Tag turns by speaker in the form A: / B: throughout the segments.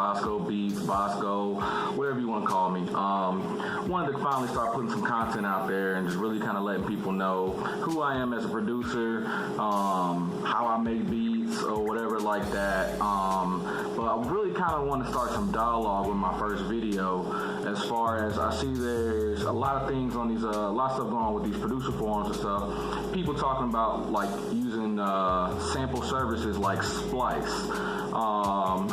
A: Bosco Beats, Bosco, whatever you want to call me. Wanted to finally start putting some content out there and just really kind of letting people know who I am as a producer, how I make beats or whatever like that. But I really kind of want to start some dialogue with my first video, as far as I see there's a lot of things on these, a lot of stuff going on with these producer forums and stuff. People talking about like using sample services like Splice,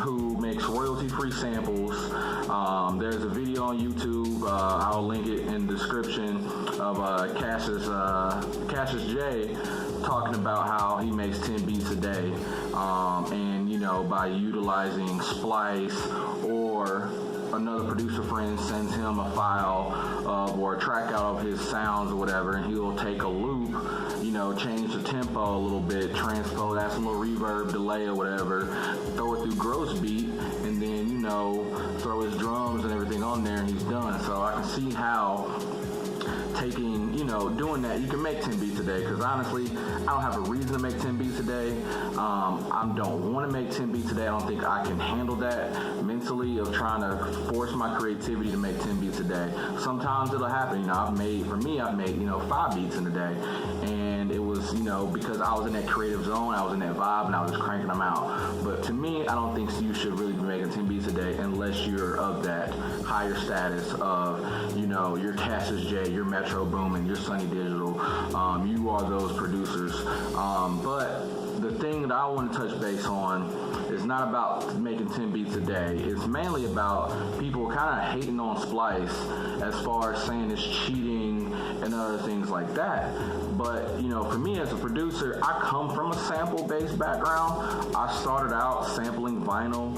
A: who makes royalty-free samples. There's a video on YouTube, I'll link it in the description, of Cassius J talking about how he makes 10 beats a day, and you know, by utilizing Splice, or another producer friend sends him a file or a track out of his sounds or whatever, and he'll take a loop, you know, change the tempo a little bit, transpose, add some little reverb, delay or whatever, throw it through gross beat, and then, you know, throw his drums and everything on there, and he's done. So I can see how taking, you know, doing that, you can make 10 beats a day, because honestly, I don't have a reason to make 10 beats a day. I don't want to make 10 beats a day. I don't think I can handle that mentally, of trying to force my creativity to make 10 beats a day. Sometimes it'll happen, you know, I've made, you know, 5 beats in a day, and it was, you know, because I was in that creative zone, I was in that vibe, and I was just cranking them out. But to me, I don't think you should really be making 10 beats a day unless you're of that higher status of, you know, your Cassius J, your Metro Boomin, your Sunny Digital. You are those producers. But the thing that I want to touch base on is not about making 10 beats a day. It's mainly about people kind of hating on Splice, as far as saying it's cheating and other things like that. But, you know, for me as a producer, I come from a sample-based background. I started out sampling vinyl,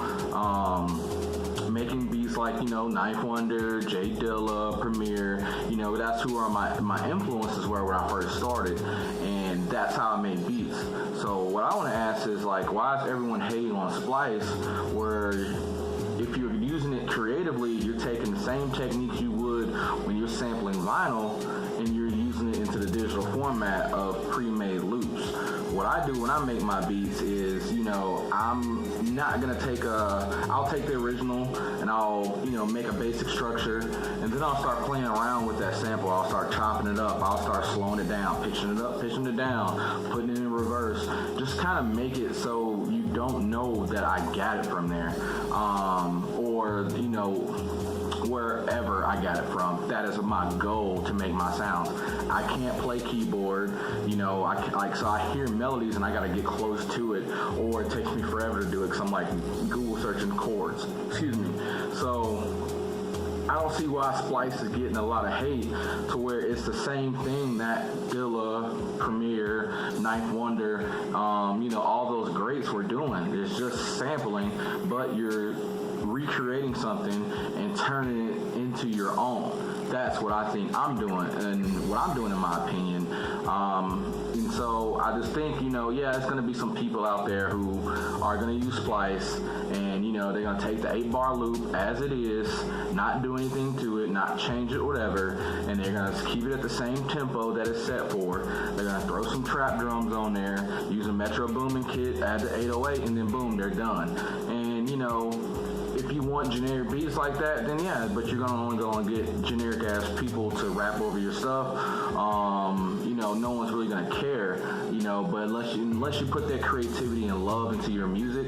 A: making beats like, you know, Ninth Wonder, J Dilla, Premier, you know, that's who are my influences were when I first started, and that's how I made beats. So what I want to ask is, like, why is everyone hating on Splice, where if you're using it creatively, you're taking the same techniques you would when you're sampling vinyl, and you're using it into the digital format of pre-made loops. What I do when I make my beats is, you know, I'm not gonna I'll take the original and I'll, you know, make a basic structure, and then I'll start playing around with that sample. I'll start chopping it up, I'll start slowing it down, pitching it up, pitching it down, putting it in reverse, just kind of make it so you don't know that I got it from there, or, you know, wherever I got it from. That is my goal, to make my sounds. I can't play keyboard, you know, so I hear melodies and I gotta get close to it, or it takes me forever to do it because I'm like Google searching chords, excuse me. So I don't see why Splice is getting a lot of hate, to where it's the same thing that Dilla, Premier, Ninth Wonder, you know, all those greats were doing. It's just sampling, but you're recreating something and turning it into your own. That's what I think I'm doing, and what I'm doing in my opinion. And so I just think, you know, yeah, it's going to be some people out there who are going to use Splice, and, you know, they're going to take the 8-bar loop as it is, not do anything to it, not change it, whatever, and they're going to keep it at the same tempo that it's set for. They're going to throw some trap drums on there, use a Metro Boomin kit, add the 808, and then boom, they're done. And, you know, if you want generic beats like that, then yeah, but you're gonna only go and get generic ass people to rap over your stuff. You know, no one's really gonna care, you know, but unless you put that creativity and love into your music,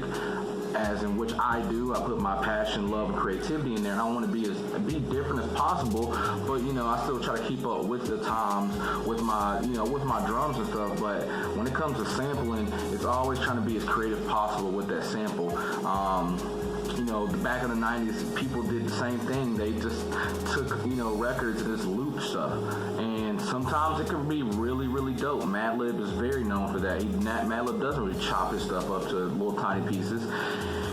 A: as in which I do, I put my passion, love, and creativity in there, and I want to be different as possible, but, you know, I still try to keep up with the times, with my, you know, with my drums and stuff. But when it comes to sampling, it's always trying to be as creative as possible with that sample. You know, back in the 90s, people did the same thing. They just took, you know, records and just loop stuff. And sometimes it can be really, really dope. Madlib is very known for that. Madlib doesn't really chop his stuff up to little tiny pieces.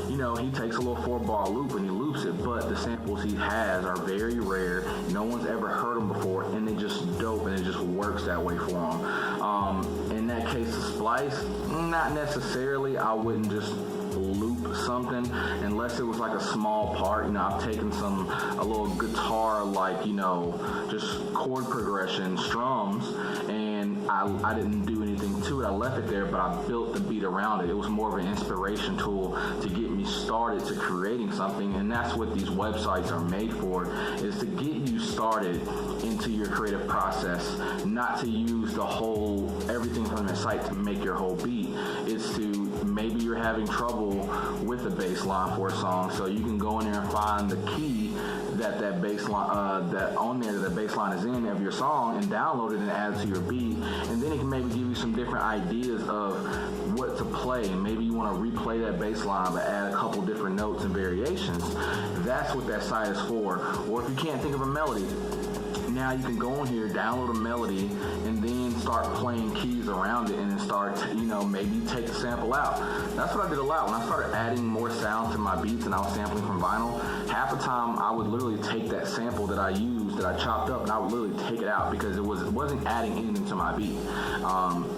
A: You know, he takes a little 4-bar loop and he loops it, but the samples he has are very rare. No one's ever heard them before, and they just dope, and it just works that way for him. In that case, the Splice, not necessarily. I wouldn't just loop something unless it was like a small part. You know, I've taken a little guitar, like, you know, just chord progression, strums, and I didn't do anything anything to it. I left it there, but I built the beat around it. It was more of an inspiration tool to get me started to creating something, and that's what these websites are made for, is to get you started into your creative process, not to use everything from the site to make your whole beat. It's to, maybe you're having trouble with the bass line for a song, so you can go in there and find the key that bass line, that on there that the bass line is in of your song, and download it and add it to your beat, and then it can maybe give you some different ideas of what to play. Maybe you want to replay that bass line but add a couple different notes and variations. That's what that site is for. Or if you can't think of a melody, now you can go in here, download a melody, and then start playing keys around it, and then start, maybe take the sample out. That's what I did a lot. When I started adding more sound to my beats and I was sampling from vinyl, half the time I would literally take that sample that I used, that I chopped up, and I would literally take it out because it wasn't adding anything to my beat.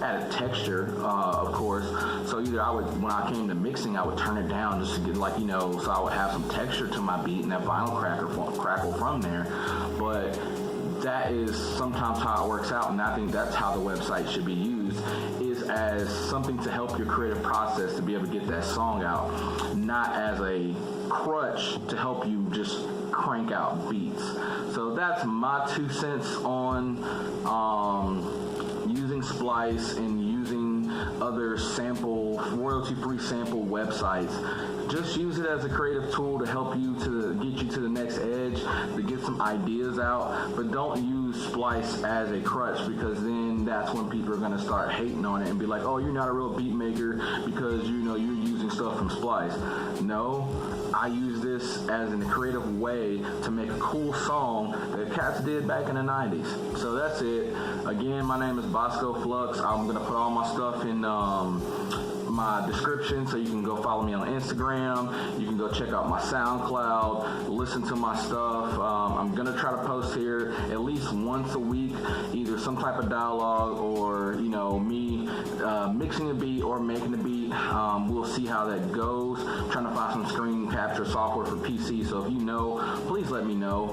A: Added texture, of course. So either when I came to mixing, I would turn it down just to get so I would have some texture to my beat and that vinyl crackle from there. But that is sometimes how it works out, and I think that's how the website should be used, is as something to help your creative process to be able to get that song out, not as a crutch to help you just crank out beats. So that's my 2 cents on using Splice and using other royalty-free sample websites. Just use it as a creative tool to help you to get you to the next edge, to get some ideas out, but don't use Splice as a crutch, because then that's when people are going to start hating on it and be like, oh, you're not a real beat maker because you're using stuff from Splice. No, I use this as a creative way to make a cool song that cats did back in the 90s. So that's it. Again, my name is Bosco Flux. I'm going to put all my stuff in my description, so you can go follow me on Instagram. You can go check out my SoundCloud, listen to my stuff. I'm gonna try to post here at least once a week, either some type of dialogue or me mixing a beat or making a beat. We'll see how that goes. Trying to find some screen capture software for PC, so if you know, please let me know,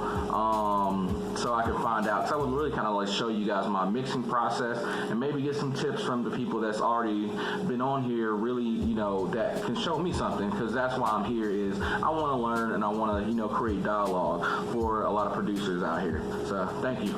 A: so I can find out. So I would really kind of show you guys my mixing process and maybe get some tips from the people that's already been on here, really, that can show me something, because that's why I'm here, is I want to learn and I want to, create dialogue for a lot of producers out here. So thank you.